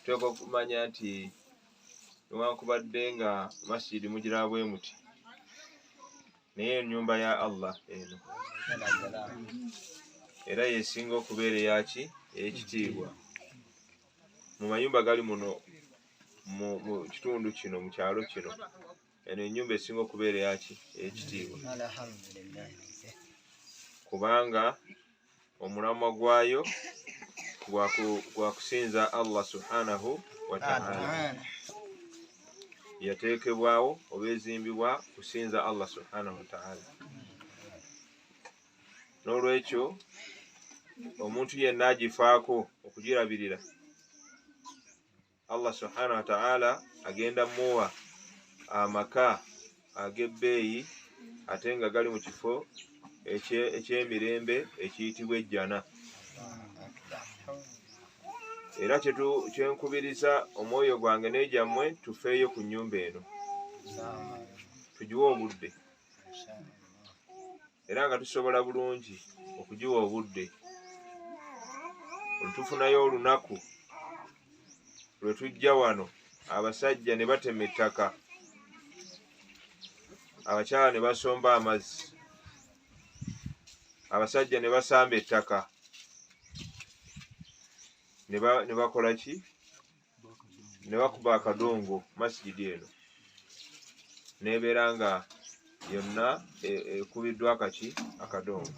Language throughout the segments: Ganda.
tuteekwa okumanya nti newankubadde nga masjidi mugira bwe muti naye ennyumba ya Allah eno era yesinga okubeera eyaki ey'ekitiibwa mu mayumba gali muno mu kitundu kino mu kyalo kino eno ennyumba esinga okubeera eyaki ey'ekitiibwa kubanga omulamwa gwayo gwa kusinza Allah subhanahu wa ta'ala yateekebwawo oba ezimbibwa kusinza Allah subhanahu wa ta'ala. N'olwekyo omuntu yenna agifaako okugirabirira Allah subhanahu wa ta'ala agenda muwa amaka ag'ebbeeyi ate nga gali mu kifo eky'emirembe ekiyitibwa ejjana. Era kyenkubiriza omwoyo gwange n'egyammwe tufeeyo ku nnyumba eno tugiwe obudde era nga tusobola bulungi okugiwa obudde. Tufunayo olunaku lwe tujja wano abasajja ne batema ettaka, abakyala ne basomba amazzi, abasajja ne basamba ettaka ne bakola ki? Ne bakuba akadongo masjidi eno n'ebeera nga yonna ekubiddwa akadongo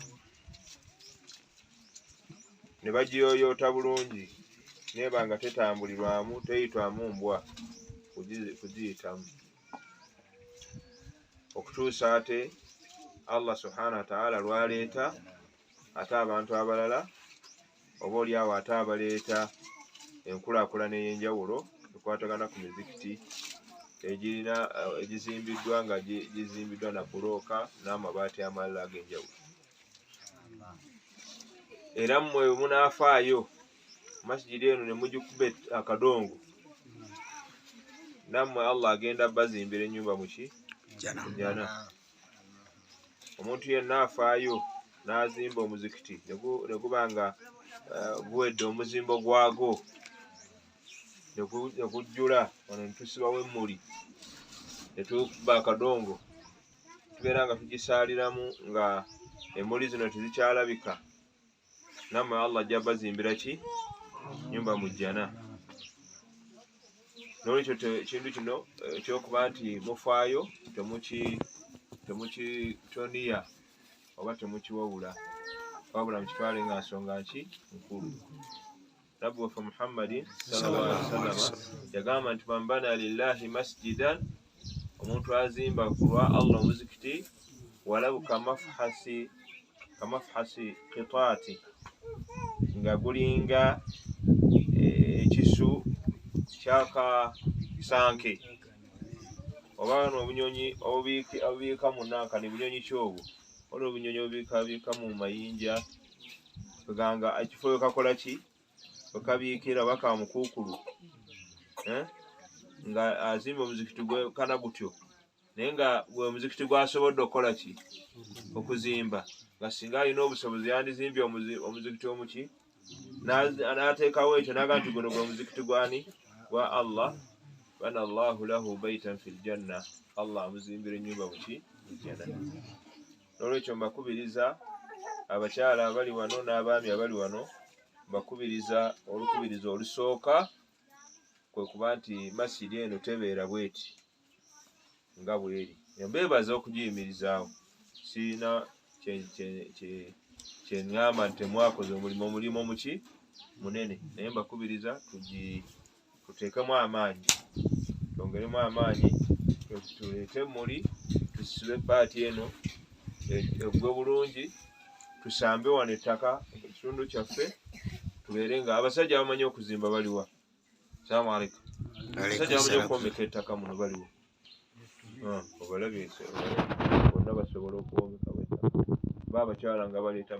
ne bagiyooyoota bulungi neba nga tetambulirwamu teyitwamu mbwa kugiyitamu okutuusa ate Allah subhanahu wa ta'ala lwaleeta ate abantu abalala oba oliawo ate abaleeta enkulaakulana ey'enjawulo ekwatagana ku mizikiti egizimbiddwa nga gizimbiddwa na bulooka n'amabaati amalala ag'enjawulo. Era mmwe bwe munaafaayo masjidi eno ne mugikuba akadongo nammwe Allah agenda bazimbira ennyumba muki jana. Omuntu yenna afaayo n'azimba omuzikiti ne guba nga guwedde omuzimbo gwago ne gujjula wano ne tusibawo emmuli ne tukuba akadongo tubeera nga tugisaaliramu nga emmuli zino tezikyalabika, nammwe Allah ajja bazimbira ki? Nnyumba mu jjana. N'olwekyo ekintu kino ekyokuba nti mufaayo temukitoniya oba temukiwabula wabula mukitwale nga nsonga nki nkulu. Nabbi waffe Muhammadin sallallahu alaihi wasallam yagamba nti man bana lillahi masjidan, omuntu azimba ku lwa Allah omuzikiti walau kamafhasi qitaati, nga gulinga ekisu kyakasanke oba n'obunyonyi obubiika mu nanka ne bunyonyi kyobwo olwo obunyonyi obubiika mu mayinja kuganga ekifo wekakola ki wekabiikira baka mukuukulu nga azimba omuzikiti gwekana gutyo naye nga gwe omuzikiti gwasobodde okukola ki okuzimba nga singa alina obusobozi yandizimbye omuzikiti omuki n'ateekawo ekyo naga nti guno gwe omuzikiti gwani gwa Allah bana Allahu lahu baitan fil janna, Allah amuzimbira ennyumba muki mujjana. N'olwekyo mbakubiriza abakyala abali wano n'abaami abali wano mbakubiriza olukubiriza olusooka kwe kuba nti masjidi eno tebeera bweti nga bweri. Mbeebaza okugiyimirizaawo, siina kyeŋŋamba nti temwakoze omulimu muki munene, naye mbakubiriza tuteekemu amaanyi, twongeremu amaanyi, tuleete emmuli, tusibe ebbaati eno eggwe bulungi, tusambe wano ettaka ekitundu kyaffe, tubeere nga abasajja abamanyi okuzimba baliwa. Salaamu alaikum. Abasajja bamanyi okwombeka ettaka muno baliwa. Obalabye bonna basobola okuwombekawo ettaka. Ba abakyala nga baleeta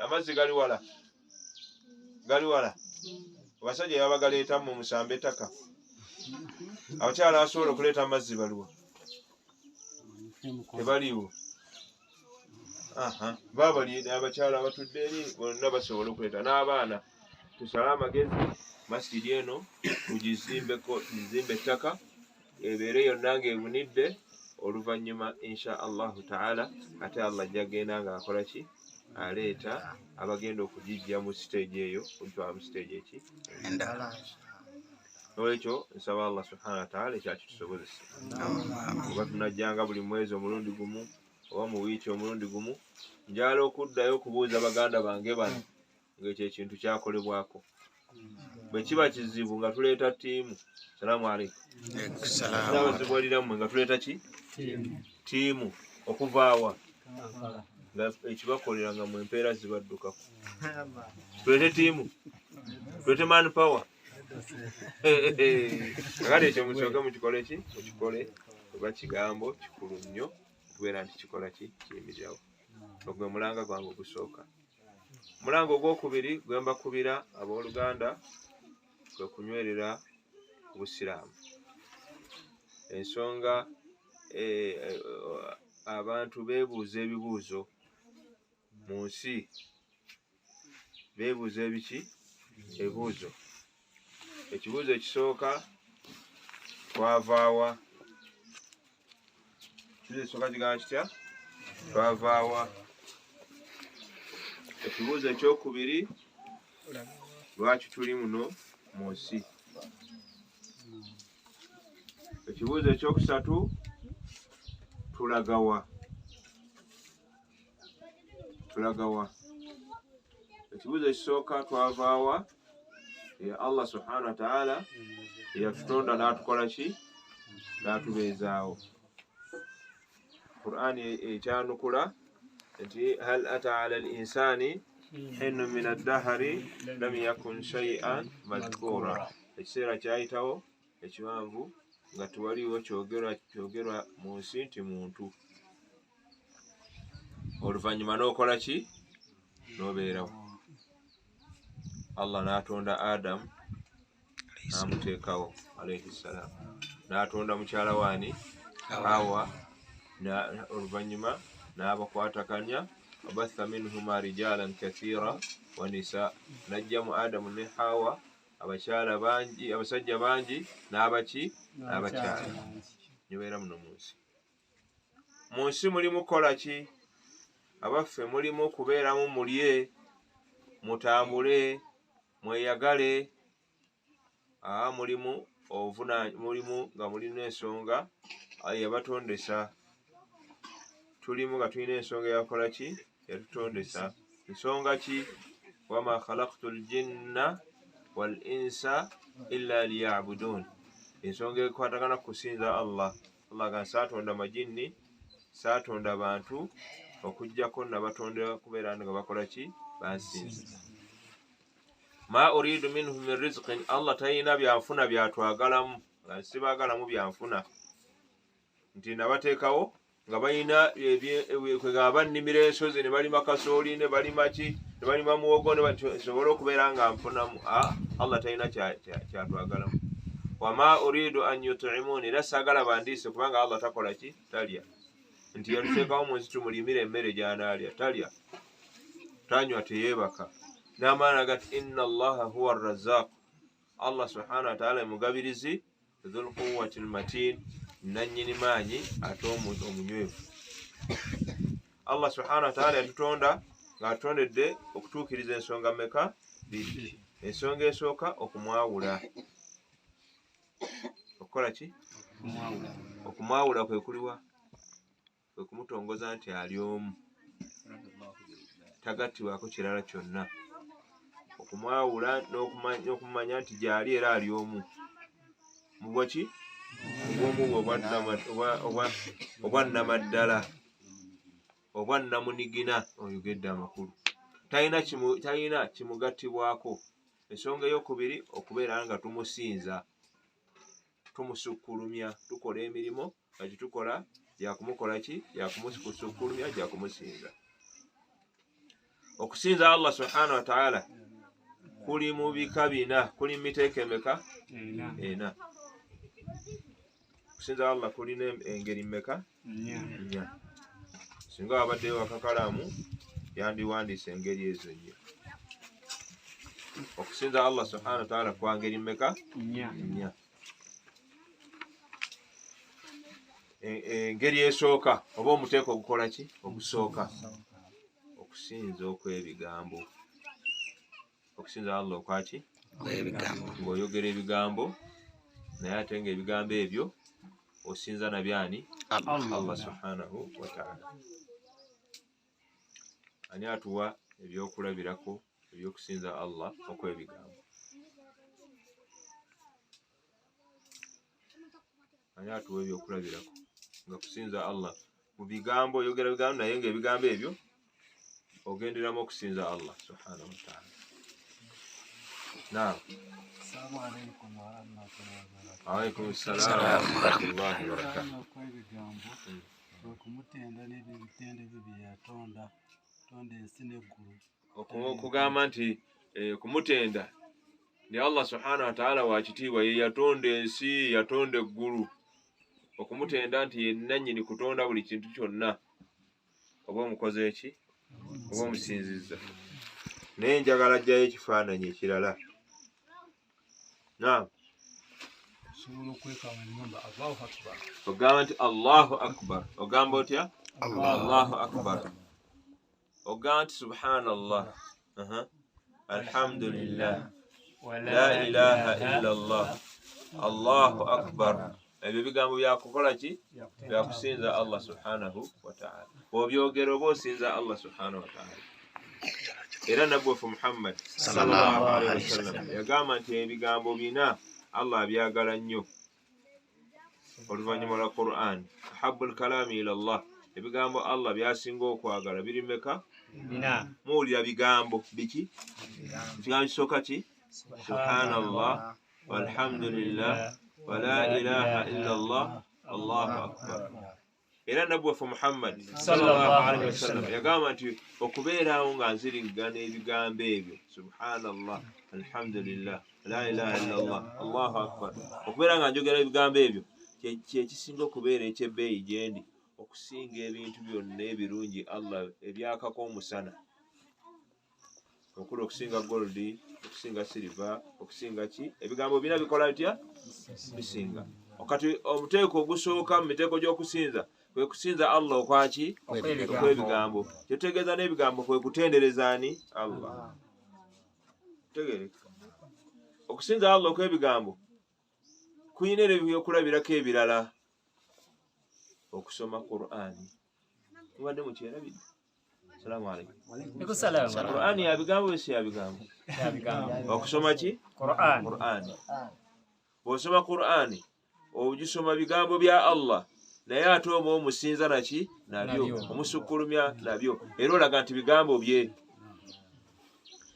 amazzi gali wala abasajja baba galeeta mu musambe ettaka. Abakyala basobola okuleeta amazzi baliwa? Tebaliwo. Baba abakyala abatudde eri bonna basobola okuleeta, n'abaana tusale amagezi masjidi eno tugizimbeko, tuzimbe ettaka ebeere yonna ng'ebunidde. Oluvannyuma insha Allahu taala ate Allah ajja genda ng'akola ki, aleeta abagenda okugijja mu stage eyo, kugitwala mu stage eki endala. Olwekyo nsaba Allah subhanahu wa taala ekyakitusobozesa. Oba tunajjanga buli mwezi omulundi gumu oba mu wiiki omulundi gumu, njala okuddayo okubuuza baganda bange bano ng'ekyo ekintu kyakolebwako. Bwe kiba kizibu nga tuleeta ttiimu. Salaamu alaikum. N'abazibuwalirammwe nga tuleeta ki? Ttiimu. Okuvaawa nga ekibakolera nga mu empeera zibaddukako. Tuleete ttiimu, tuleete man power. Kakati ekyo musooke mukikole ki? Mukikole kuba kigambo kikulu nnyo okubeera nti kikola ki? Kiyimirirawo. Ogwe mulanga gwange ogusooka. Mulango ogwokubiri gwe mbakubira abooluganda kwe kunywerera Obusiraamu. Ensonga abantu beebuuza ebibuuzo mu nsi, beebuuza ebiki? Ebibuuzo. Ekibuuzo ekisooka twavaawa? Ekibuuzo ekisooka kigamba kitya? Twavaawa? Ekibuuzo ekyokubiri lwaki tuli muno mu nsi? Ekibuuzo ekyokusatu tulagawa? Tulagawa? Ekibuuzo ekisooka twavaawa? Allah subhanahu wa ta'ala yatutonda n'atukola ki? N'atubeezaawo. Qur'an ekyanukula nti hal ata ala al-insani hinnu min ad-dahri lam yakun shay'an madhkura. Ekiseera kyayitawo ekiwanvu nga tewaliwo kyogerwa mu nsi nti muntu. Oluvannyuma n'okola ki? N'obeerawo. Allah n'atonda Adamu n'amuteekawo alayhi salaam. N'atonda mukyala waani Hawa, oluvannyuma n'abakwatakanya wabatha minhuma rijalan kathira wa nisa. Najja mu Adamu ne Hawa abakyala bangi, abasajja bangi n'abaki? N'abakyala. Nibeera muno mu nsi. Mu nsi mulimu kukola ki? Abaffe mulimu kubeeramu, mulye, mutambule, mweyagale. Mulimu mulimu nga mulina ensonga yabatondesa. Tulimu nga tulina ensonga yakola ki? Yatutondesa. Nsonga ki? wama khalaqtul jinna wal insa illa liya'budun. Ensonga ekwatagana kusinza Allah. Allah ga saatonda majinni, saatonda abantu okujjako nabatondera kubeera nga bakola ki? Bansinza. Ma uridu minhum min rizqin. Allah tayina byanfuna byatwagalamu, nga sibaagalamu byanfuna. Nti nabateekawo nga balina kwega bannimira ensozi ne balima kasooli ne balima ki? Ne balima muwogo ne basobola okubeera nga nfunamu. Allah tayina kyatwagalamu. Wama uridu an yut'imuni. Era saagala bandiise kubanga Allah takola ki? Talya. Nti yaluteekawo mu nsi tumulimire emmere gy'anaalya. Talya, tanywa, teyeebaka. N'amaana gati inna Allaha huwa ar-razzaq. Allah subhanahu wa ta'ala mugabirizi, dhul quwwati al-matin, nannyini maanyi ate omunywevu. Allah subhanahu wa ta'ala yatutonda ng'atutondedde okutuukiriza ensonga mmeka? Bbiri. Ensonga esooka okumwawula. Okukola ki? Okumwawula kwe kuliwa? Kwe kumutongoza nti ali omu, tagattibwako kirala kyonna. Okumwawula n'okumanya nti gy'ali era ali omu. Mu bwaki? Mu bwomu obwannamaddala, obwannamunigina. Oyogedde amakulu. Talina kimugattibwako. Ensonga ey'okubiri okubeera nga tumusinza, tumusukkulumya, tukola emirimu nga gitukola gyakumukola ki? Gyakumusukkulumya, gyakumusinza. Okusinza Allah subhanahu wa ta'ala kuli mu bika bina, kuli miteeko emeka? Ena. Okusinza Allah kulina engeri mmeka? Nnya. Singa wabaddeyo akakalaamu yandiwandiise engeri ezo nnya. okusinza Allah subhanahu wa ta'ala kwa ngeri mmeka? Nnya. Engeri esooka oba omuteeko ogukola ki? Ogusooka okusinza okw'ebigambo. Okusinza Allah okwaki? Ng'oyogera ebigambo naye ate ng'ebigambo ebyo osinza nabyani? Allah subhanahu wa ta'ala. Ani atuwa ebyokulabirako ebyokusinza Allah okw'ebigambo? Ani atuwa ebyokulabirako nga kusinza Allah mu bigambo, oyogera bigambo naye ng'ebigambo ebyo ogenderamu okusinza Allah subhanahu wa ta'ala. Naam. Assalamu alaikum wa rahmatullahi wa barakatuh. Alaikum assalam wa rahmatullahi wa barakatuh. Kw'ebigambo okumutenda n'ebitende bye yatonda, tonda ensi n'eggulu. Okugamba nti kumutenda ni Allah subhanahu wa ta'ala wa kitiibwa, ye yatonda ensi, yatonda eggulu. Okumutenda nti ye nannyini kutonda buli kintu kyonna, oba omukoze eki? Oba omusinzizza. Naye njagala ajjayo ekifaananyi ekirala. Naam. Osobola okwekanga ennyumba Allahu akbar. Ogamba nti Allahu akbar. Ogamba otya? Allahu akbar. Ogamba nti subhanallah. Alhamdulillah. La ilaha illallah. Allahu akbar. Ebyo bigambo byakukola ki? Byakusinza Allah subhanahu wa ta'ala. Obyogera oba osinza Allah subhanahu wa ta'ala. Era nabbi waffe Muhammad sallallahu alaihi wasallam yagamba nti ebigambo bina Allah abyagala nnyo. Oluvannyuma lwa Qur'an, ahabbul kalami ila Allah, ebigambo Allah byasinga okwagala biri mmeka? Bina. Muwulira bigambo biki? Ekigambo kisooka ki? Subhanallah walhamdulillah wa la ilaha illallah Allahu akbar. Era nabbi waffe Muhammad sallallahu alaihi wasallam yagamba nti okubeerawo nga nzirigana ebigambo ebyo, subhanallah alhamdulillah la ilaha illallah Allahu akbar, okubeera nga njogera ebigambo ebyo kyekisinga okubeera ekyebbeeyi gyendi okusinga ebintu byonna ebirungi Allah ebyakako omusana, okuli okusinga goldi, okusinga siliva, okusinga ki? Ebigambo bina bikola bitya? Bisinga. Okati omuteeko ogusooka mu miteeko gy'okusinza kwe kusinza Allah okwaki? Okwebigambo. Kyetegeeza n'ebigambo kwe kutendereza ani? Allah. Tegereka. Okusinza Allah okwebigambo kuyina ebyokulabirako ebirala. Okusoma Qur'ani. Mubadde mukyerabidde? Assalamu alaikum. Qur'ani ya bigambo esi ya bigambo? Ya bigambo. Okusoma ki? Qur'ani. Bw'osoma Qur'ani ogisoma bigambo bya Allah, naye ate oba omusinza naki? Nabyo. Omusukkulumya nabyo. Era olaga nti bigambo bye.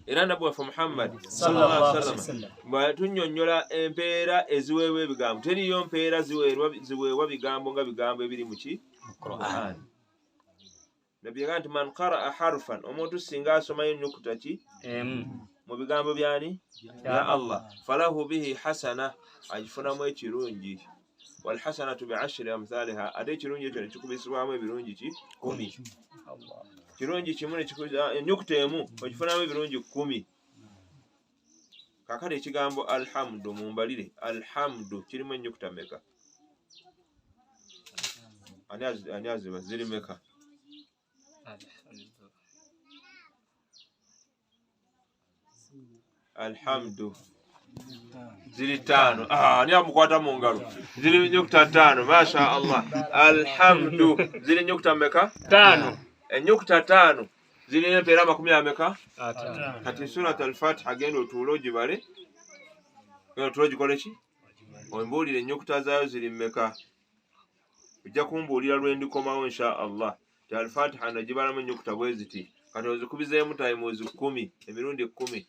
Era nabbi waffe Muhammad sallallahu alaihi wasallam bw'atunnyonnyola empeera eziweebwa ebigambo, teriyo mpeera ziweebwa bigambo nga bigambo ebiri mu ki? Qur'an. Nabbi yagamba nti man qara'a harfan, omuntu singa asomayo ennyukuta ki? Mu bigambo byani? Ya Allah, falahu bihi hasana, agifunamu ekirungi. Wal hasanatu bi ashri amthaliha, ate ekirungi ekyo ne kikubisibwamu ebirungi ki? 10. Kirungi kimu ne kikubiza ennyukuta emu ogifunamu ebirungi 10. Kakati ekigambo alhamdu mumbalire, alhamdu kirimu ennyukuta meka? Ani aziba ziri meka? Alhamdu ziri 5. Ani amukwata mu ngalo? Ziri ennyukuta 5. Masha Allah. Alhamdu ziri ennyukuta meka? 5. Ennyukuta 5 zirina empeera 10 ameka? 5. Kati surat al-Fatiha genda otuule ogibale, otuule ogikole ki? Ombuulire ennyukuta zaayo ziri mmeka? Ojja kumbuulira lwe ndikomawo insha Allah. Al-Fatiha nagibalamu ennyukuta bwe ziti, kati ozikubizeemu times 10, emirundi 10,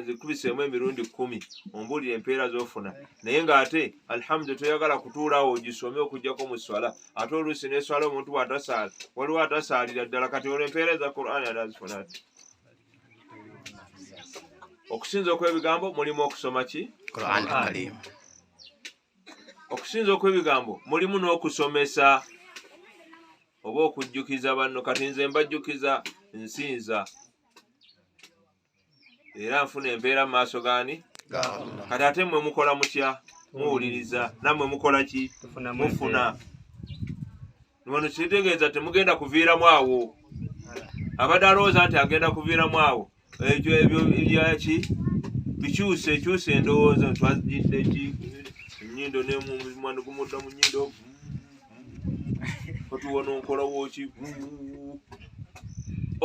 zikubiseemu emirundi 10, ombuulire empeera z'ofuna. Naye ng'ate alhamdu toyagala kutuulawo ogisome okuggyako mu swala, ate oluusi n'eswala omuntu bw'atasaala waliwo atasaalira ddala, kati olwo empeera za Qur'ani atazifuna ati. Okusinza okw'ebigambo mulimu okusoma ki? Qur'an Karim. Okusinza okw'ebigambo mulimu n'okusomesa oba okujjukiza banno. Kati nze mbajjukiza nsinza. era nfuna embeera mu maaso gaani kati ate mmwe mukola mutya muwuliriza nammwe mukola ki mufuna wano kitegeeza temugenda kuviiramu awo abadde alowooza nti agenda kuviiramu awo ekyo ebyo ebyaki bikyuse endowooza twazidde ki ennyindo nemumwana gumudda mu nnyindo otuwona onkolawo ki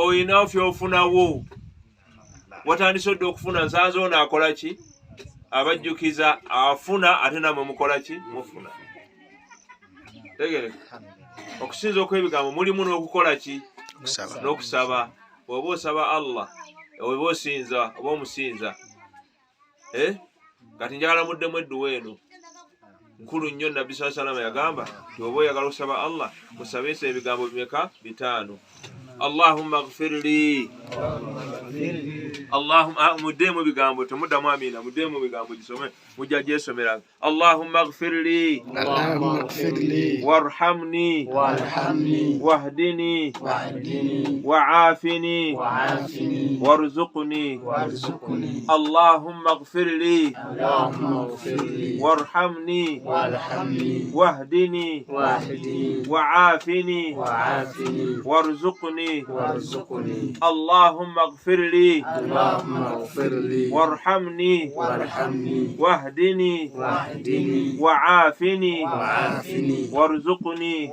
oyinawo fyofunawo watandise odde okufuna nsanze ono akola ki abajjukiza afuna ate namwe mukola ki mufuna tegereka okusinza okwebigambo mulimu n'okukola ki n'okusaba oba osaba Allah oba osinza oba omusinza kati njagala muddemu edduwa eno nkulu nnyo nabbi saa salama yagamba nti oba oyagala okusaba Allah musabisa ebigambo bimeka 5 Allahumma ighfir li Allahumma mudemu bigambo temuddamu amina mudemu bigambo gisome mujja jesomera Allahumma ighfir li warhamni wahdini wa'afini warzuqni Allahumma ighfir li warhamni wahdini wa'afini warzuqni اللهم اغفر لي وارحمني واهدني وعافني وارزقني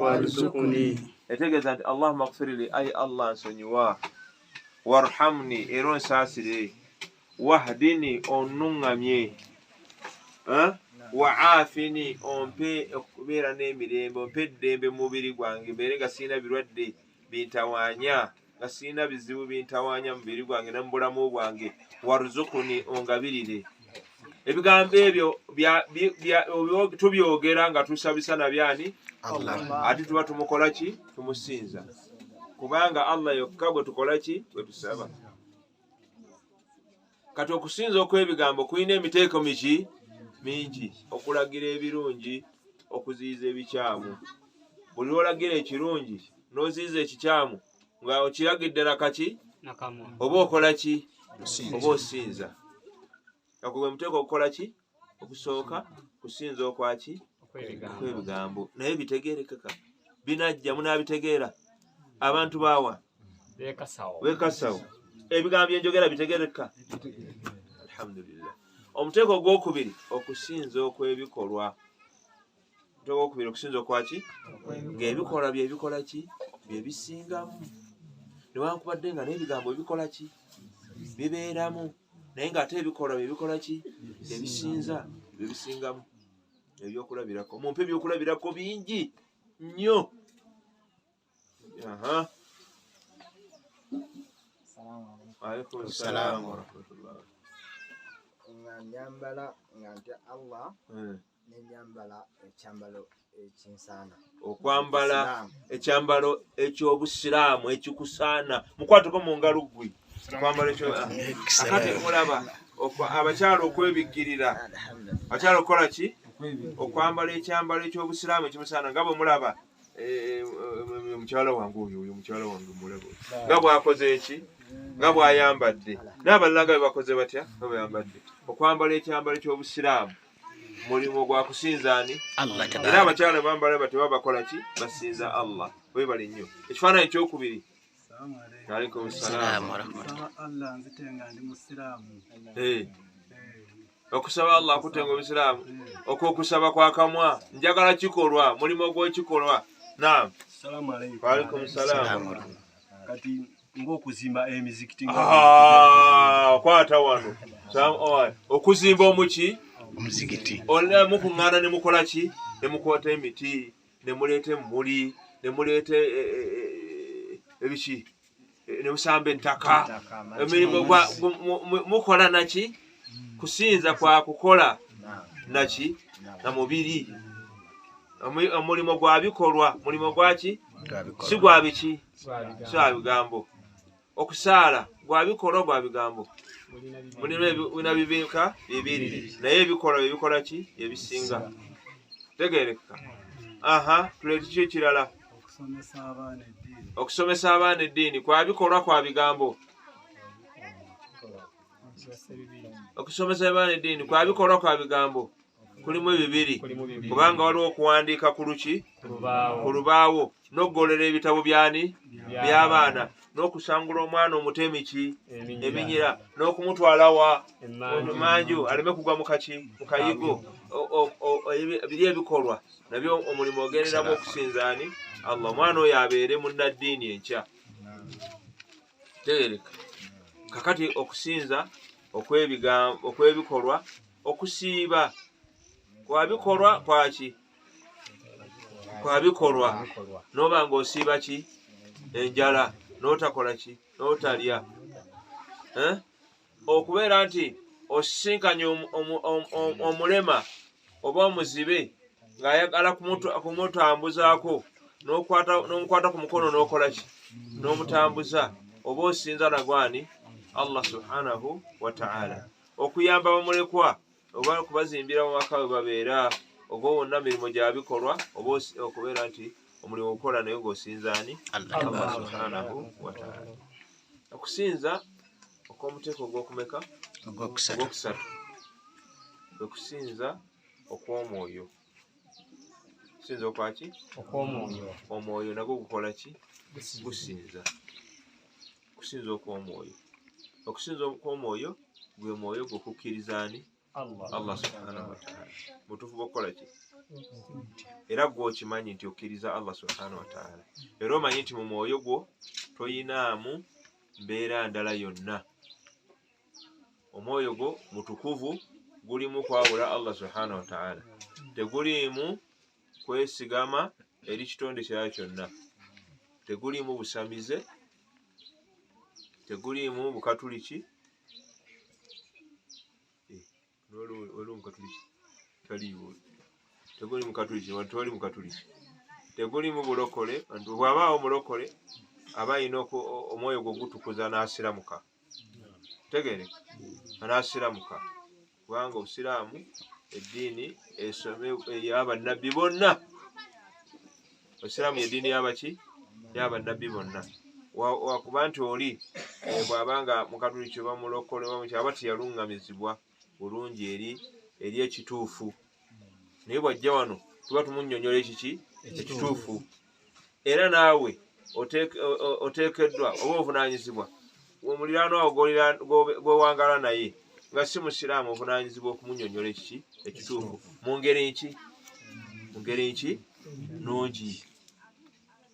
اتجزت اللهم اغفر لي اي الله سنوا وارحمني ايرون ساسري واهدني onungamye وعافني ompe okubera n'emirembe ompe ddembe mubiri gwange mbere nga sina birwadde bintawanya gasina bizibu bintawanya mubiri gwange nambulamu bwange waruzukuni ongabirire ebigambo ebyo tubyogera nga tusabisa na byani Allah ati tuba tumukola ki tumusinza kubanga Allah yokka bwe tukola ki bwe tusaba kati okusinza okwebigambo kuyina emiteeko miki mingi okulagira ebirungi okuziyiza ebikyamu buli olagira ekirungi noziyiza ekikyamu nga okiragidde nakaki oba okola ki oba osinza akugwe muteeko okukola ki okusooka kusinza okwaki okwebigambo naye bitegeerekeka binajja munabitegeera abantu baawa bekasawo ebigambo byenjogera bitegeereka alhamdulillah omuteeko gwokubiri okusinza okwebikolwa omuteeko gwokubiri okusinza okwaki ng'ebikolwa byebikola ki byebisingamu newankubadde nga n'ebigambo ebikola ki bibeeramu naye ng'ate ebikolwa byebikola ki ebisinza byebisingamu ebyokulabirako mumpe ebyokulabirako bingi nnyo Alaikum salaam wa rahmatullah. Nyambala ngantya Allah nenyambala ekyambalo ekinsana okwambala ekyambalo eky'obusiraamu ekikusaana mukwateko mu ngalo gwe kwambala ekyo akati mulaba abakyala okwebikkirira abakyala okukola ki okwambala ekyambalo eky'obusiraamu ekimusaana nga bwe mulaba mukyala wange oyo mukyala wange mulaba nga bw'akoze eki nga bw'ayambadde n'abalala nga bebakoze batya nga bw'ayambadde okwambala ekyambalo ky'obusiraamu mulimu gwa kusinzaani era abakyala bambala bati babakola ki basinza Allah webale nnyo ekifaananyi kyokubiri alaikum salaam Allah nzitenga ndi musiraamu okusaba Allah akutenga obusiraamu okwokusaba kwakamwa njagala kikolwa mulimu gw'ekikolwa naam Assalamu alaikum wa alaikum salaam kati ng'okuzimba emizikiti kwata wano okuzimba omuki omuzikiti olina mukuŋŋaana ne mukola ki ne mukwata emiti ne muleeta emmuli ne muleeta ebiki ne musamba ettaka emirimu mukola naki kusinza kwa kukola naki na mubiri omulimo gwa bikolwa mulimo gwaki si gwa biki si gwa bigambo okusaala gwa bikolwa gwa bigambo mulina bibika bibiri naye ebikolwa bibikola ki ebisinga tegereka tuleete ki ekirala okusomesa abaana eddiini kwa bikolwa kwa bigambo okusomesa abaana eddiini kwa bikolwa kwa bigambo kulimu ebibiri kubanga waliwo okuwandiika ku luki ku lubaawo n'okugolera ebitabo by'abaana n'okusangula omwana omutemi eminyira n'okumutwala wa manju aleme kugwa mu kayigo biri ebikolwa nabyo omulimu ogenderamu okusinzaani Allah omwana oyo abeere munnaddiini enkya tegereka kakati okusinza okwebikolwa okusiiba kwabikolwa kwaki kwabikolwa noba ng'osiiba ki enjala n'otakola ki n'otalya okubeera nti osisinkanye omulema oba omuzibe ng'ayagala kumutambuzaako n'omukwata ku mukono n'okola ki n'omutambuza oba osinza nagwani Allah subhanahu wa ta'ala okuyamba bamulekwa oba kubazimbira mu maka we babeera ogwo wonna mirimu gya bikolwa oba okubeera nti omulimu ogukola naye ng'osinzaani Allah subhanahu wa ta'ala okusinza okw'omuteeko ogw'okumeka ogwokusatu kwe kusinza okw'omwoyo kusinza okwaki omwoyo nagwo gukola ki gusinza okusinza okw'omwoyo okusinza okw'omwoyo gwe mwoyo gw'okukkirizaani Allah subhanahu wa ta'ala mutuufu bw'okukola ki era gwe okimanyi nti okkiriza Allah subhanahu wa ta'ala era omanyi nti mu mwoyo gwo toyinaamu mbeera ndala yonna omwoyo gwo mutukuvu gulimu kwawula Allah subhanahu wa ta'ala tegulimu kwesigama eri kitonde kirala kyonna tegulimu busamize tegulimu bukatuliki waliwo mukatuliki taliiwo teguli mukatuliki wantu wali mukatuliki tegulimu bulokole wantu bw'abaawo mulokole aba ayina omwoyo gwe gutukuza n'asiramuka tegereka n'asiramuka kubanga obusiraamu eddiini ey'abannabbi bonna obusiraamu y'eddiini y'abaki y'abannabbi bonna wakuba nti oli bw'abanga mukatuliki oba mulokole aba teyaluŋŋamizibwa bulungi eri ekituufu naye bw'ajja wano tuba tumunnyonnyola ekituufu era naawe oteekeddwa oba ovunaanyizibwa omuliraanwa gw'owangala naye nga si musiraamu ovunaanyizibwa okumunnyonnyola ekituufu mu ngeri nki nungi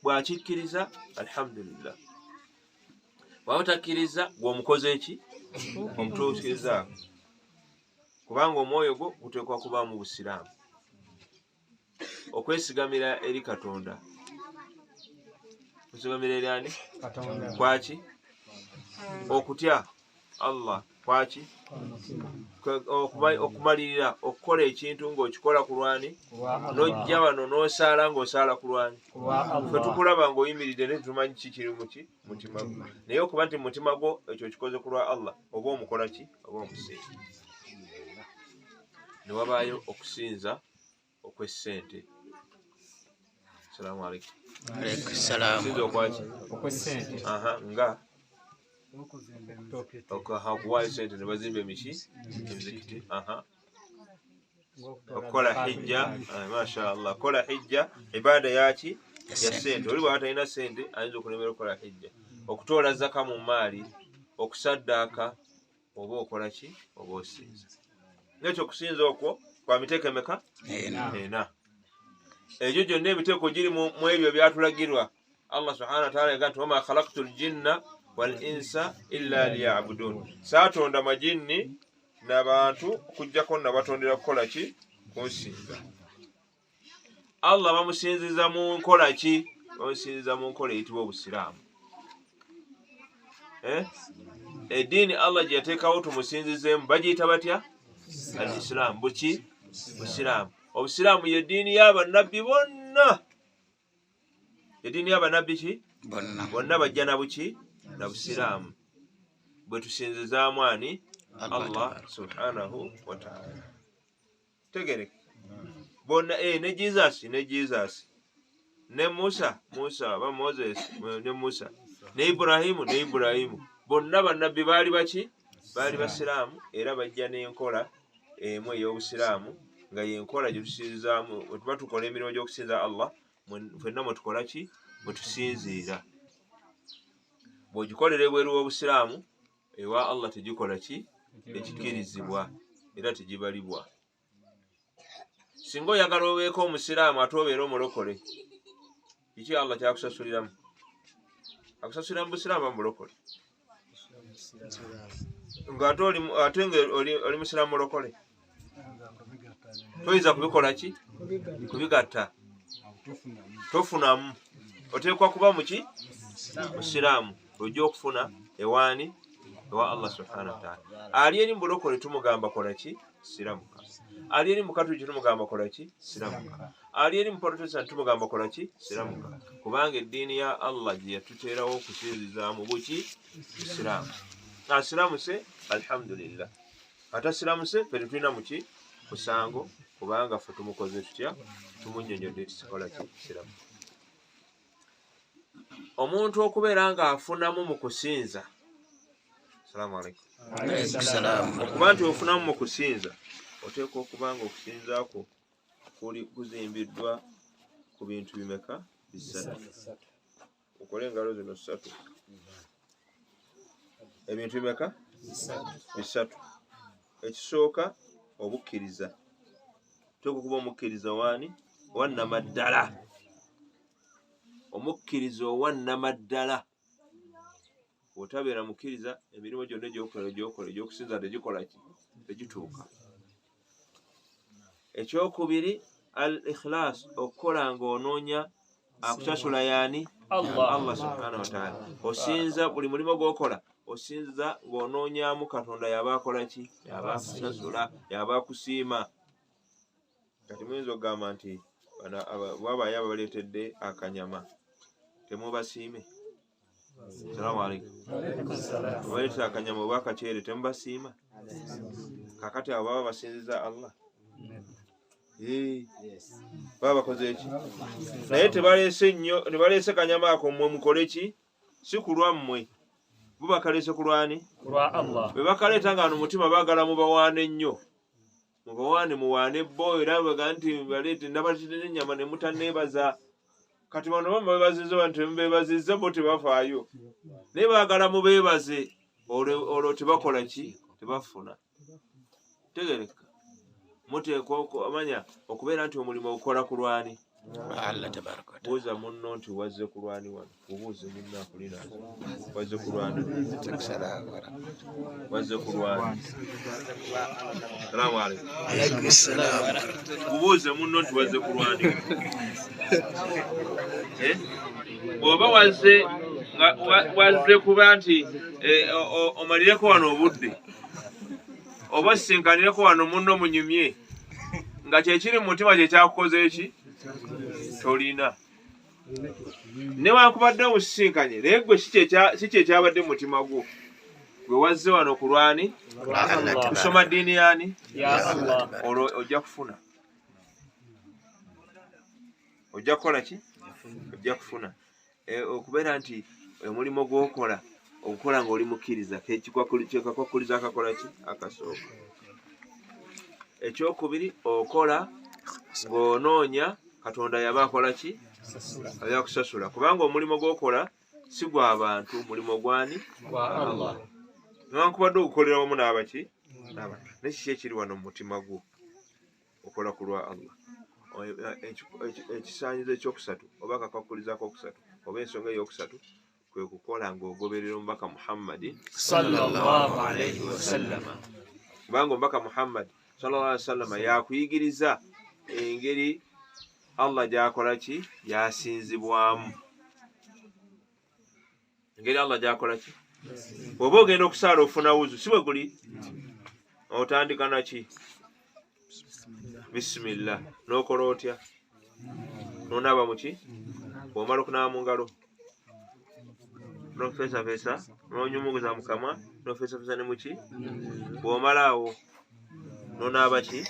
bw'akikkiriza alhamdulillah bw'aba takkiriza gw'omukoze eki omutuukirizaako kubanga omwoyo gwo guteekwa kuba mu busiraamu okwesigamira eri Katonda okusigamira eri ani kwaki okutya Allah kwaki okumalirira okukola ekintu ng'okikola ku lwani n'ojja wano n'osaala ng'osaala ku lwani ffe tukulaba ng'oyimiridde ne tumanyi ki kiri mu mutima gwo naye okuba nti mu mutima gwo ekyo kikoze ku lwa Allah oba omukola ki oba omusinza ne wabaayo okusinza okw'essente salaamu alaikum okusinza okwaki nga okuwaayo sente ne bazimba emizikiti okukola hijja mashaallah kola hijja ibaada yaki ya sente oli bw'aba talina sente ayinza okulemera okukola hijja okutoola zaka mu maali okusaddaaka oba okola ki oba osinza ng'ekyo okusinza okwo kwa miteeko emeka ena egyo gyonna emiteeko giri mu ebyo byatulagirwa Allah subhanahu wa ta'ala yagaa nti wama khalaqtu ljinna wal insa illa liya'budun saatonda majinni n'abantu okuggyako nabatondera kukola ki kunsinza Allah bamusinziza mu nkola ki bamusinziza mu nkola eyitibwa obusiraamu eddiini Allah gye yateekawo tumusinzizeemu bagiyita batya al-Islam buki busiraamu obusiraamu y'eddiini y'abannabbi bonna eddiini y'abannabbi ki bonna bajja na buki na busiraamu bwe tusinzizaamu ani Allah subhanahu wa ta'ala tegereka bonna ne Jesus ne Musa ba Moses ne Musa ne Ibrahimu bonna bannabbi baali baki baali basiraamu era bajja n'enkola emu ey'obusiraamu nga yenkola gye tusinzaamu bwe tuba tukola emirimu gy'okusinza Allah ffenna mwe tukola ki mwe tusinziira. Bw'ogikolera ebweru w'obusiraamu ewa Allah tegikola ki tekikkirizibwa era tegibalibwa. Singa oyagala obeeko omusiraamu ate obeera omulokole, kiki Allah kyakusasuliramu? Akusasulira mu busiraamu ba mulokole ate nga oli musiraamu mulokole toyinza kubikola ki kubigatta, tofunamu. Oteekwa kuba muki musiraamu ojja okufuna ewaani ewa Allah subhanahu wa ta'ala. Ali eri mulokole tumugamba kola ki siramuka, ali eri mukatoliki tumugamba kola ki siramuka, ali eri muprotestant tumugamba kola ki siramuka, kubanga eddiini ya Allah gye yatuteerawo okusinzizaamu buki isiraamu. Asiramuse alhamdulillah, atasiramuse ffe tetulina muki musango kubanga ffe tumukoze tutya tumunnyonnyodde tisikola ki siramu. Omuntu okubeera ng'afunamu mu kusinza, salaamu alaykum, okuba nti ofunamu mu kusinza oteekwa okuba nga okusinzaako kuzimbiddwa ku bintu bimeka bisatu. Okole engalo zino ssatu, ebintu bimeka bisatu. Ekisooka obukkiriza, oteekwa okuba omukkiriza waani wannamaddala, omukkiriza owannamaddala. Bw'otabeera mukkiriza emirimu gyonna gy'okola egy'okusinza tegikola ki tegituuka. Ekyokubiri al ikhlas, okukola ng'onoonya akusasula yaani Allah subhanahu wa ta'ala. Osinza buli mulimu gw'okola osinza ng'onoonyaamu Katonda yaba akola ki yaba akusasula yaba akusiima. Kati muyinza okugamba nti bwabaayo abaleetedde akanyama temubasiime. Salaamu alaykum. Baleetedde akanyama oba akaceere temubasiima. Kakati abo baba basinziza Allah baba bakoze eki naye tebaleese kanyama ako mmwe mukole ki si ku lwammwe bo bakaleese ku lwani bwe bakaleeta nga n'omutima baagala mubawaane nnyo mubawaane muwaane bo era baga nti baleete nabaleetedde n'ennyama ne mutaneebaza. Kati bano bamwe beebazizza bantu temubeebazizza bo tebafaayo naye baagala mubeebaze olwo tebakola ki tebafuna. Tegereka muteekwa okumanya okubeera nti omulimu ogukola ku lwani Allah tabaraka wa ta'ala. Buuza munno nti wazze ku lwani wano, bubuuze munno akulina wazze ku lwani wazze ku lwani. Salaamu alaykum. Bubuuze munno nti wazze ku lwani. Bw'oba wazze kuba nti omalireko wano obudde oba sisinkanireko wano munno munyumye nga kyekiri mu mutima kye kyakukoze eki tolina. Newankubadde omusisinkanye naye gwe si kyekyabadde mu mutima gwo gwe wazze wano ku lwani kusoma ddiini yaani olwo ojja kufuna, ojja kukola ki ojja kufuna. Okubeera nti omulimu gw'okola okukola ng'oli mukkiriza kyekakwakuliza akakola ki akasooka. Ekyokubiri okola ng'onoonya Katonda yaba akola ki aba akusasula, kubanga omulimu gw'okola si gw'abantu, mulimu gwani gwa Allah. Newankubadde ogukolera wamu n'abaki n'abantu naye kiki ekiri wano mu mutima gwo okola ku lwa Allah. Ekisaanyizo ekyokusatu oba akakwakuliza ak'okusatu oba ensonga ey'okusatu kwe kukola ng'ogoberera omubaka Muhammad sallallahu alayhi wa sallam, kubanga omubaka Muhammad sallallahu alayhi wa sallam yakuyigiriza engeri Allah gy'akola ki yasinzibwamu, engeri Allah gy'akola ki. Bw'oba ogenda okusaala ofuna wuzu si bwe guli otandika naki bismillah n'okola otya n'onaaba muki bw'omala okunaaba mu ngalo n'ofeesafeesa n'onyumuguza mu kamwa n'ofeesafeesa ne muki bw'omala awo n'onaaba ki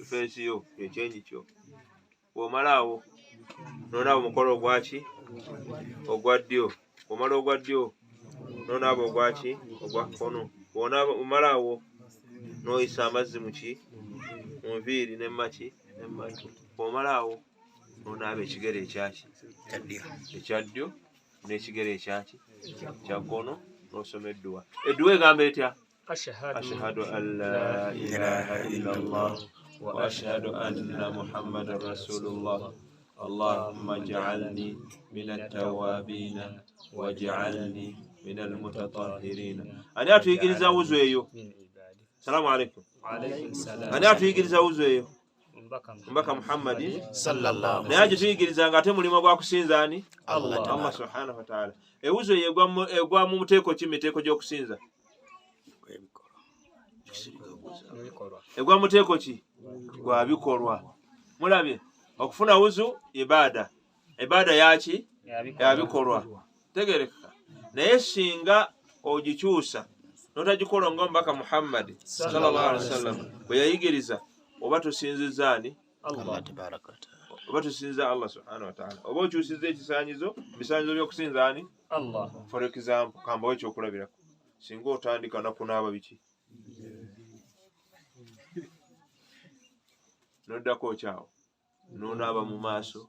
feesi yo ekyenyi kyo bw'omala awo n'onaaba omukolo ogwaki ogwa ddyo bw'omala ogwa ddyo n'onaaba ogwaki ogwa kkono omalawo n'oyisa amazzi muki munviiri nemmaki nemmatu omalawo n'onaaba ekigere ekyaki ekyaddyo n'ekigere ekyaki kyaggono n'osoma edduwa edduwa egamba etya ashhadu an la ilaha illa allah wa ashhadu anna muhammadan rasulullah اللهم اجعلني من التوابين واجعلني من المتطهرين أنا أتويجلزا وزويو السلام عليكم أنا أتويجلزا وزويو mbaka Muhammad sallallahu alaihi wasallam tuyigiriza ngate mulimo gwa kusinzani Allah subhanahu wa ta'ala ewuzo egwa mu muteko kimiteko gy'okusinza egwa muteko ki gwa bikolwa mulabye okufuna wuzu ibada yaki ya bikolwa tegereka naye singa ogikyusa notagikola mbaka Muhammad sallallahu alaihi wasallam bwe yayigiriza oba tusinzizaani Allah tabaraka wa taala oba tusinza Allah subhanahu wa ta'ala oba okyusiza ekisaanyizo by'okusinzaani Allah for example kamba ekyo okulabirako singa otandika nakunaaba biki noddako kyawo nonaaba mu maaso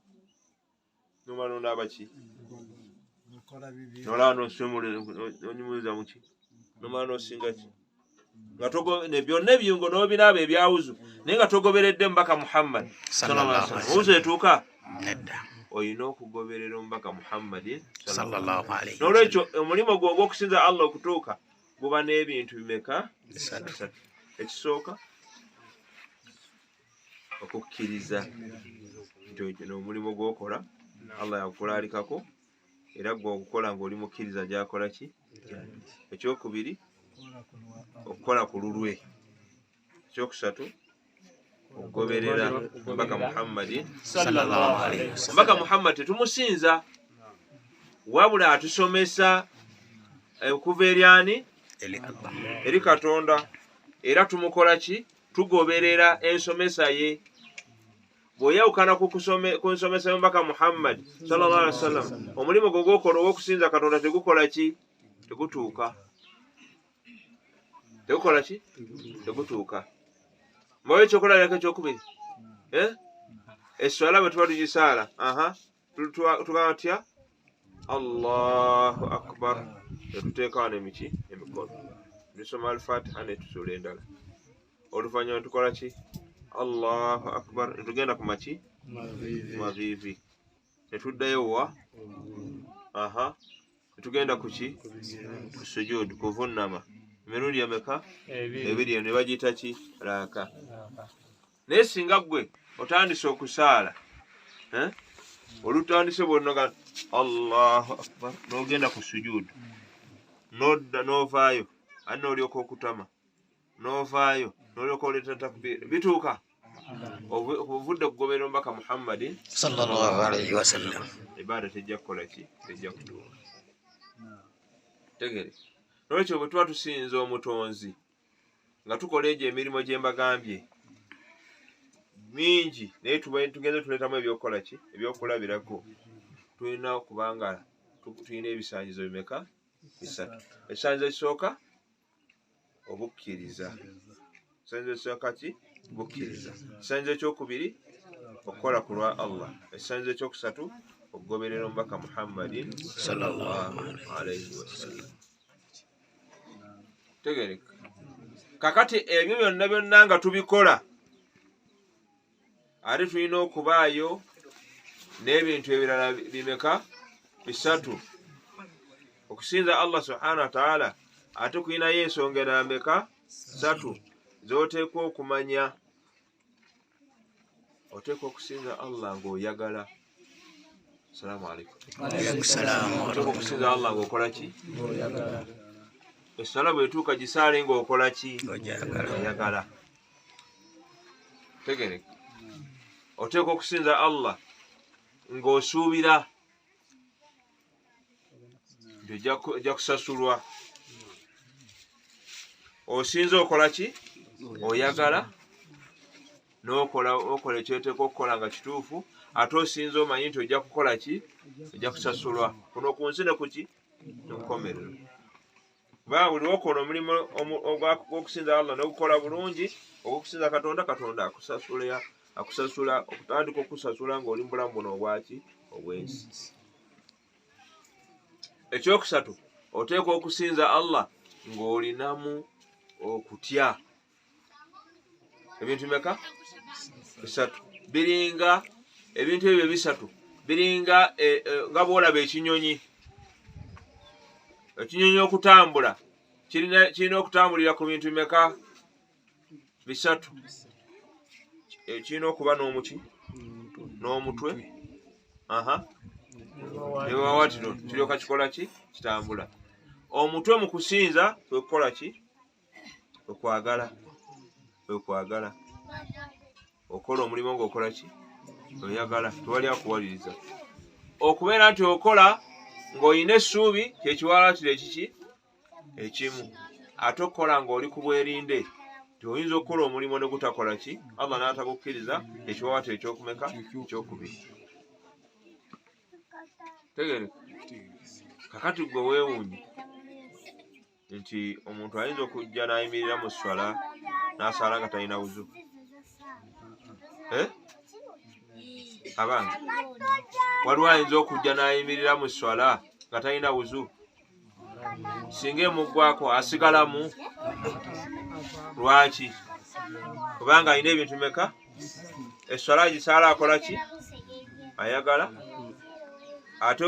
nonaaba ki nolaba nonyumuliza muki nomala nosinga ki byonna ebiyungo n'obinaaba ebyawuzu naye nga togoberedde mbaka Muhammad sallallahu alaihi wasallam owuzu etuuka nedda oyina okugoberera omubaka Muhammad sallallahu alaihi wasallam n'olwekyo omulimu gwo ogw'okusinza Allah okutuuka guba n'ebintu bimeka bisatu ekisooka okukkiriza nti omulimu gw'okola Allah yakulalikako era gwe ogukola ng'oli mukkiriza gy'akola ki ekyokubiri okukola ku lulwe ekyokusatu okugoberera mbaka Muhammad sallallahu alaihi wasallam mbaka Muhammad tetumusinza wabula atusomesa okuva eryani eri Katonda era tumukola ki tugoberera ensomesa ye bw'oyawukana ku nsomesa mbaka Muhammad sallallahu alaihi wasallam omulimu gwo gw'okola ow'okusinza Katonda tegukola ki tegutuuka tegukola ki tegutuuka mwoyo ekyokola lako ekyokubiri eswala bwe tuba tugisaala tugamba tutya Allahu akbar netuteekawo n'emiki emikono nisoma al-Fatiha netusula endala oluvannyuma tukola ki Allahu akbar netugenda ku maki mavivi netuddayo wa netugenda ku ki sujud kuvunnama mirundi emeka ebiri ne bagiyita ki raaka naye singa gwe otandise okusaala olutandise bwonnoga Allahu akbar n'ogenda ku sujud nodda n'ovaayo ani n'olyoka okutama n'ovaayo n'olyoka oleeta takbir bituuka ovudde okugoberera omubaka Muhammad sallallahu alaihi wasallam ibada tejja kukola ki tejja kutuuka tegere n'olwekyo bwe tuba tusinza omutonzi nga tukola egyo emirimu gye mbagambye mingi naye tugenze tuleetamu ebyokukola ki ebyokulabirako tulina okubanga tulina ebisaanyizo bimeka bisatu ekisaanyizo ekisooka obukkiriza ekisaanyizo ekisooka ki bukkiriza ekisaanyizo ekyokubiri okukola ku lwa Allah ekisaanyizo ekyokusatu okugoberera omubaka Muhammad sallallahu alaihi wasallam tegereka kakati ebyo byonna nga tubikola ate tulina okubaayo n'ebintu ebirala bimeka bisatu okusinza Allah subhanahu wa ta'ala ate kulinayo ensonga endala satu z'oteekwa okumanya oteekwa okusinza Allah ng'oyagala assalamu alaikum oteekwa okusinza Allah ng'okola ki essala bw'etuuka gisaale ng'okola ki oyagala tegereka oteekwa okusinza Allah ng'osuubira nti ojja kusasulwa osinza okola ki oyagala n'okola ekyoteekwa okukola nga kituufu ate osinza omanyi nti ojja kukola ki ojja kusasulwa kuno ku nsi ne ku ki n'enkomerero kubanga buli lwokola omulimu ogw'okusinza Allah n'ogukola bulungi ogw'okusinza Katonda, Katonda akusasula okutandika okusasula ng'oli mu bulamu buno obwaki obwensi. Ekyokusatu oteekwa okusinza Allah ng'olinamu okutya. Ebintu bimeka? Bisatu. Biringa ebintu ebyo bisatu biringa nga bw'olaba ekinyonyi. Ekinyonyi okutambula kirina okutambulira ku bintu bimeka? Bisatu. Kirina okuba n'omutwe ebiwawatiro kiryoka kikola ki? Kitambula. Omutwe mu kusinza kwe kukola ki? Kwagala. Okola omulimu ng'okola ki? Oyagala, tewali akuwaliriza. Okubeera nti okola ng'olina essuubi kyekiwalaatiro ekiki? Ekimu. Ate okukola ng'oli ku bwerinde toyinza okukola omulimu ne gutakola ki? Allah n'atagukkiriza ekiwalaatiro ekyokumeka? Ekyokubiri. Tegereka? Kakati gwe weewuunye nti omuntu ayinza okujja n'ayimirira mu swala n'asala nga talina wuzu. Abange waliwo ayinza okujja n'ayimirira mu swala nga talina wuzu, singa emuggwako asigalamu. Lwaki? Kubanga alina ebintu bimeka? Eswala agisaala akola ki? Ayagala. Ate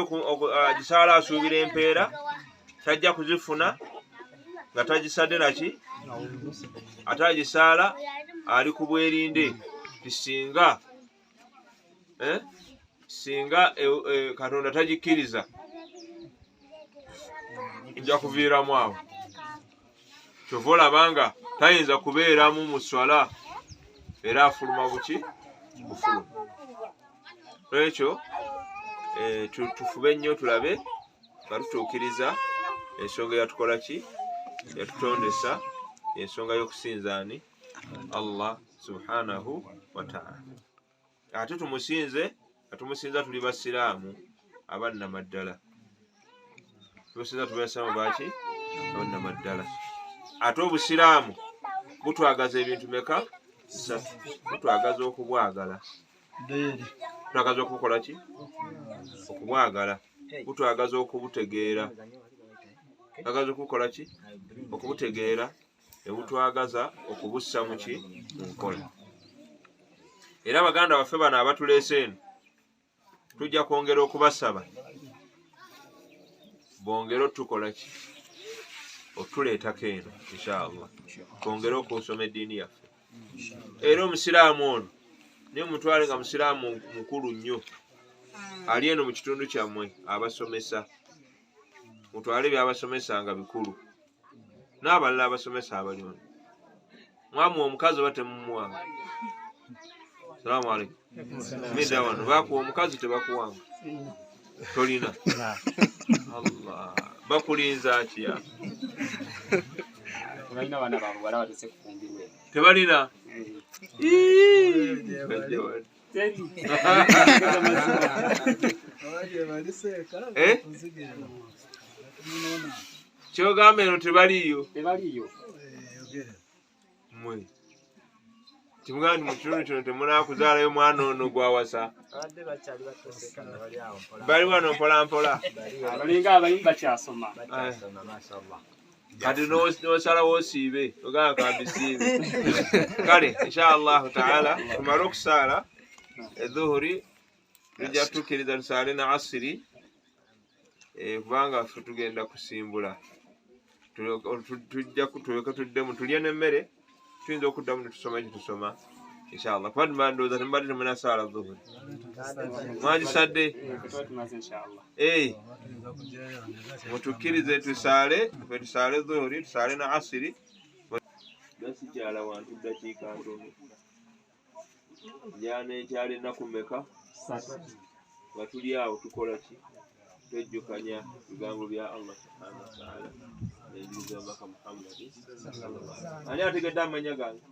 agisaala asuubira empeera, tajja kuzifuna nga tagisadde naki? Ate agisaala ali ku bwerinde singa Katonda tagikkiriza nja kuviiramu awo. Kyova olabanga tayinza kubeeramu mu swala era afuluma buki? Bufuluma. Ekyo tufube nnyo tulabe nga tutuukiriza ensonga eyatukola ki? Yatutondesa ensonga y'okusinza ani? Allah subhanahu wa ta'ala. Ate tumusinza tuli basiraamu abannamaddala. Tumusinza tuli basiraamu baki? Abannamaddala. Ate obusiraamu butwagaza ebintu meka? Bisatu. Butwagaza okubwagala. Butwagaza okukola ki? Okubwagala. Butwagaza okubutegeera. Butwagaza okukola ki? Okubutegeera. Ebutwagaza okubussa mu ki? Mu nkola. Era baganda baffe bano abatuleese eno tujja kwongera okubasaba bongera otukola ki? Otuleetako eno inshallah twongere okusoma eddiini yaffe. Era omusiraamu ono niye mutwale nga musiraamu mukulu nnyo ali eno mu kitundu kyammwe abasomesa. Mutwale byabasomesa nga bikulu n'abalala abasomesa abali ono. Mwamuwa omukazi oba temumuwanga? Salaamu alaikum. Mida wano bakuwa omukazi tebakuwanga? Tolina? Allah. Bakulinza atya? Tebalina baana baabwe bala batuse kufumbirwe. Tebalina? Kyogamba eno tebaliyo? Tebaliyo. Mmwe kimugandi mu kitundu kino temunaakuzaalayo mwana ono gwawasa? Bali wano mpolampola. Balinga abayimu bakyasoma. Kati n'osalawo osiibe ogamba kambisiibe. Kale inshallahu taala tumale okusaala edhuhuri tujja tukkiriza tusaale na asiri kubanga ffe tugenda kusimbula. Tujja tuleke tuddemu tulye n'emmere tuyinza okuddamu ne tusoma ekyo tusoma inshallah. Kuba ndowooza temubadde temuna saala dhuhuri. Mwagisadde? Mutukkirize tusaale ffe tusaale dhuhuri tusaale na asiri. Gasikyala wantu ddakiika ntono. Njana ekyala ennaku mmeka? Nga tuli awo tukola ki? Twejjukanya ebigambo bya Allah subhanahu wa ta'ala n'enjiri z'omubaka Muhammad. Ani ategedde amanya gange?